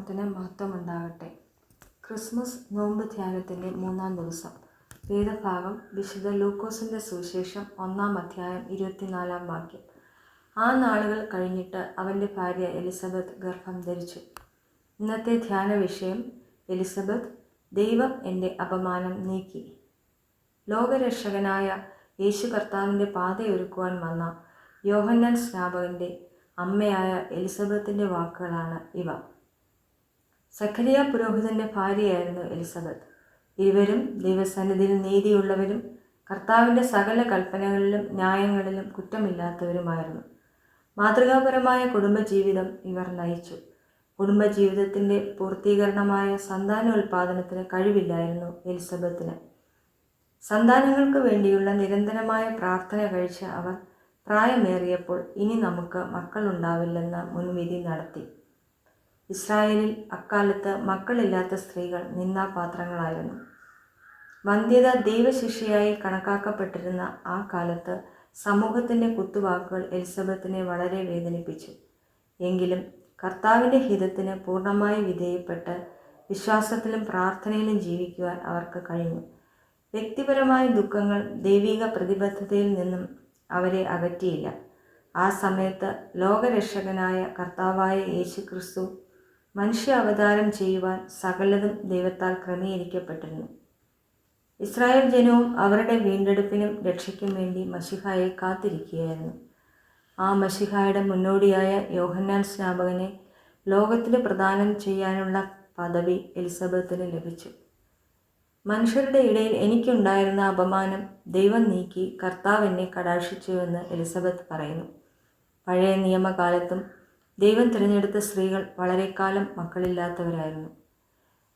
നാമത്തിന് മഹത്വമുണ്ടാകട്ടെ. ക്രിസ്മസ് നോമ്പ് ധ്യാനത്തിൻ്റെ 3-ാം ദിവസം. വേദഭാഗം വിശുദ്ധ ലൂക്കോസിൻ്റെ സുവിശേഷം 1-ാം അധ്യായം 24-ാം വാക്യം. ആ നാളുകൾ കഴിഞ്ഞിട്ട് അവൻ്റെ ഭാര്യ എലിസബത്ത് ഗർഭം ധരിച്ചു. ഇന്നത്തെ ധ്യാന വിഷയം എലിസബത്ത്, ദൈവം എൻ്റെ അപമാനം നീക്കി. ലോകരക്ഷകനായ യേശു കർത്താവിൻ്റെ പാതയൊരുക്കുവാൻ വന്ന യോഹന്നാൻ സ്നാപകൻ്റെ അമ്മയായ എലിസബത്തിൻ്റെ വാക്കുകളാണ് ഇവ. സഖരിയ പുരോഹിതൻ്റെ ഭാര്യയായിരുന്നു എലിസബത്ത്. ഇരുവരും ദൈവസന്നിധിയിൽ നീതിയുള്ളവരും കർത്താവിൻ്റെ സകല കൽപ്പനകളിലും ന്യായങ്ങളിലും കുറ്റമില്ലാത്തവരുമായിരുന്നു. മാതൃകാപരമായ കുടുംബജീവിതം ഇവർ നയിച്ചു. കുടുംബജീവിതത്തിൻ്റെ പൂർത്തീകരണമായ സന്താനോൽപാദനത്തിന് കഴിവില്ലായിരുന്നു എലിസബത്തിന്. സന്താനങ്ങൾക്ക് വേണ്ടിയുള്ള നിരന്തരമായ പ്രാർത്ഥന കഴിച്ച അവർ പ്രായമേറിയപ്പോൾ ഇനി നമുക്ക് മക്കളുണ്ടാവില്ലെന്ന മുൻവിധി നടത്തി. ഇസ്രായേലിൽ അക്കാലത്ത് മക്കളില്ലാത്ത സ്ത്രീകൾ നിന്ദാപാത്രങ്ങളായിരുന്നു. വന്ധ്യത ദൈവശിക്ഷയായി കണക്കാക്കപ്പെട്ടിരുന്ന ആ കാലത്ത് സമൂഹത്തിൻ്റെ കുത്തുവാക്കുകൾ എലിസബത്തിനെ വളരെ വേദനിപ്പിച്ചു. എങ്കിലും കർത്താവിൻ്റെ ഹിതത്തിന് പൂർണ്ണമായി വിധേയപ്പെട്ട് വിശ്വാസത്തിലും പ്രാർത്ഥനയിലും ജീവിക്കുവാൻ അവർക്ക് കഴിഞ്ഞു. വ്യക്തിപരമായ ദുഃഖങ്ങൾ ദൈവിക പ്രതിബദ്ധതയിൽ നിന്നും അവരെ അകറ്റിയില്ല. ആ സമയത്ത് ലോകരക്ഷകനായ കർത്താവായ യേശു ക്രിസ്തു മനുഷ്യ അവതാരം ചെയ്യുവാൻ സകലതും ദൈവത്താൽ ക്രമീകരിക്കപ്പെട്ടിരുന്നു. ഇസ്രായേൽ ജനവും അവരുടെ വീണ്ടെടുപ്പിനും രക്ഷയ്ക്കും വേണ്ടി മശിഹായെ കാത്തിരിക്കുകയായിരുന്നു. ആ മശിഹായുടെ മുന്നോടിയായ യോഹന്നാൻ സ്നാപകനെ ലോകത്തിന് പ്രദാനം ചെയ്യാനുള്ള പദവി എലിസബത്തിന് ലഭിച്ചു. മനുഷ്യരുടെ ഇടയിൽ എനിക്കുണ്ടായിരുന്ന അപമാനം ദൈവം നീക്കി കർത്താവ് എന്നെ കടാക്ഷിച്ചുവെന്ന് എലിസബത്ത് പറയുന്നു. പഴയ നിയമകാലത്തും ദൈവം തിരഞ്ഞെടുത്ത സ്ത്രീകൾ വളരെക്കാലം മക്കളില്ലാത്തവരായിരുന്നു.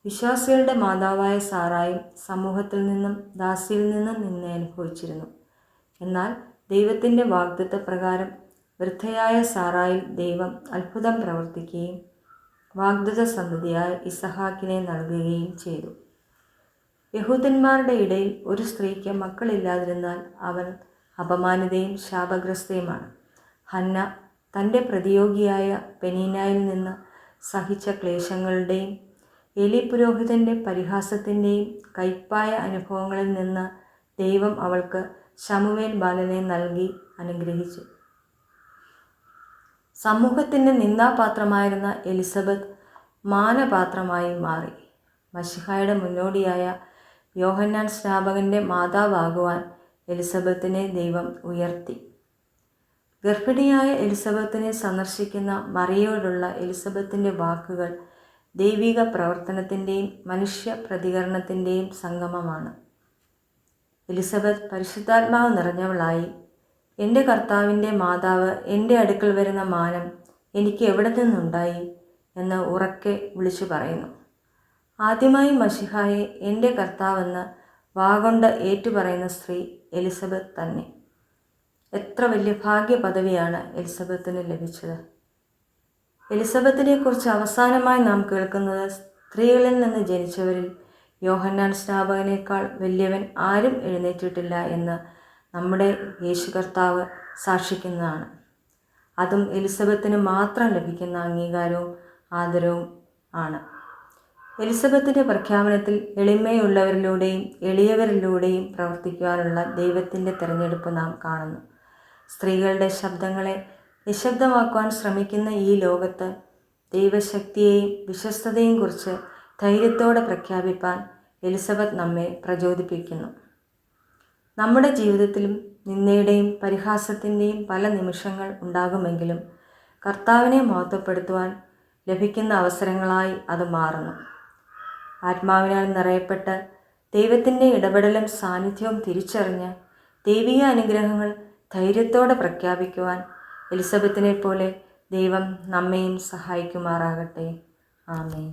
വിശ്വാസികളുടെ മാതാവായ സാറായും സമൂഹത്തിൽ നിന്നും ദാസിയിൽ നിന്നും നിന്നെ അനുഭവിച്ചിരുന്നു. എന്നാൽ ദൈവത്തിൻ്റെ വാഗ്ദത്തപ്രകാരം വൃദ്ധയായ സാറായിൽ ദൈവം അത്ഭുതം പ്രവർത്തിക്കുകയും വാഗ്ദത്ത സന്തതിയായ ഇസഹാക്കിനെ നൽകുകയും ചെയ്തു. യഹൂദന്മാരുടെ ഇടയിൽ ഒരു സ്ത്രീക്ക് മക്കളില്ലാതിരുന്നാൽ അവൻ അപമാനിതയും ശാപഗ്രസ്തയുമാണ്. ഹന്ന തൻ്റെ പ്രതിയോഗിയായ പെനീനായിൽ നിന്ന് സഹിച്ച ക്ലേശങ്ങളുടെയും എലി പുരോഹിതൻ്റെ പരിഹാസത്തിൻ്റെയും കയ്പായ അനുഭവങ്ങളിൽ നിന്ന് ദൈവം അവൾക്ക് ശമൂവേൽ ബാലനെ നൽകി അനുഗ്രഹിച്ചു. സമൂഹത്തിൻ്റെ നിന്ദാപാത്രമായിരുന്ന എലിസബത്ത് മാനപാത്രമായി മാറി. മശിഹായുടെ മുന്നോടിയായ യോഹന്നാൻ സ്നാപകൻ്റെ മാതാവാകുവാൻ എലിസബത്തിനെ ദൈവം ഉയർത്തി. ഗർഭിണിയായ എലിസബത്തിനെ സന്ദർശിക്കുന്ന മറിയയോടുള്ള എലിസബത്തിൻ്റെ വാക്കുകൾ ദൈവിക പ്രവർത്തനത്തിൻ്റെയും മനുഷ്യ പ്രതികരണത്തിൻ്റെയും സംഗമമാണ്. എലിസബത്ത് പരിശുദ്ധാത്മാവ് നിറഞ്ഞവളായി, എൻ്റെ കർത്താവിൻ്റെ മാതാവ് എൻ്റെ അടുക്കൽ വരുന്ന മാനം എനിക്ക് എവിടെ നിന്നുണ്ടായി എന്ന് ഉറക്കെ വിളിച്ചു പറയുന്നു. ആദ്യമായി മശിഹായെ എൻ്റെ കർത്താവെന്ന് വാഗൊണ്ട് ഏറ്റുപറയുന്ന സ്ത്രീ എലിസബത്ത് തന്നെ. എത്ര വലിയ ഭാഗ്യ പദവിയാണ് എലിസബത്തിന് ലഭിച്ചത്. എലിസബത്തിനെ കുറിച്ച് അവസാനമായി നാം കേൾക്കുന്നത് സ്ത്രീകളിൽ നിന്ന് ജനിച്ചവരിൽ യോഹന്നാൻ സ്നാപകനേക്കാൾ വലിയവൻ ആരും എഴുന്നേറ്റിട്ടില്ല എന്ന് നമ്മുടെ യേശു കർത്താവ് സാക്ഷിക്കുന്നതാണ്. അതും എലിസബത്തിന് മാത്രം ലഭിക്കുന്ന അംഗീകാരവും ആദരവും ആണ്. എലിസബത്തിൻ്റെ പ്രഖ്യാപനത്തിൽ എളിമയുള്ളവരിലൂടെയും എളിയവരിലൂടെയും പ്രവർത്തിക്കുവാനുള്ള ദൈവത്തിൻ്റെ തിരഞ്ഞെടുപ്പ് നാം കാണുന്നു. സ്ത്രീകളുടെ ശബ്ദങ്ങളെ നിശബ്ദമാക്കുവാൻ ശ്രമിക്കുന്ന ഈ ലോകത്ത് ദൈവശക്തിയെയും വിശ്വസ്തതയും കുറിച്ച് ധൈര്യത്തോടെ പ്രഖ്യാപിപ്പാൻ എലിസബത്ത് നമ്മെ പ്രചോദിപ്പിക്കുന്നു. നമ്മുടെ ജീവിതത്തിലും നിന്ദയുടെയും പരിഹാസത്തിൻ്റെയും പല നിമിഷങ്ങൾ ഉണ്ടാകുമെങ്കിലും കർത്താവിനെ മഹത്വപ്പെടുത്തുവാൻ ലഭിക്കുന്ന അവസരങ്ങളായി അത് മാറുന്നു. ആത്മാവിനാൽ നിറയപ്പെട്ട് ദൈവത്തിൻ്റെ ഇടപെടലും സാന്നിധ്യവും തിരിച്ചറിഞ്ഞ് ദൈവിക അനുഗ്രഹങ്ങൾ ധൈര്യത്തോടെ പ്രഖ്യാപിക്കുവാൻ എലിസബത്തിനെ പോലെ ദൈവം നമ്മെയും സഹായിക്കുമാറാകട്ടെ. ആമേൻ.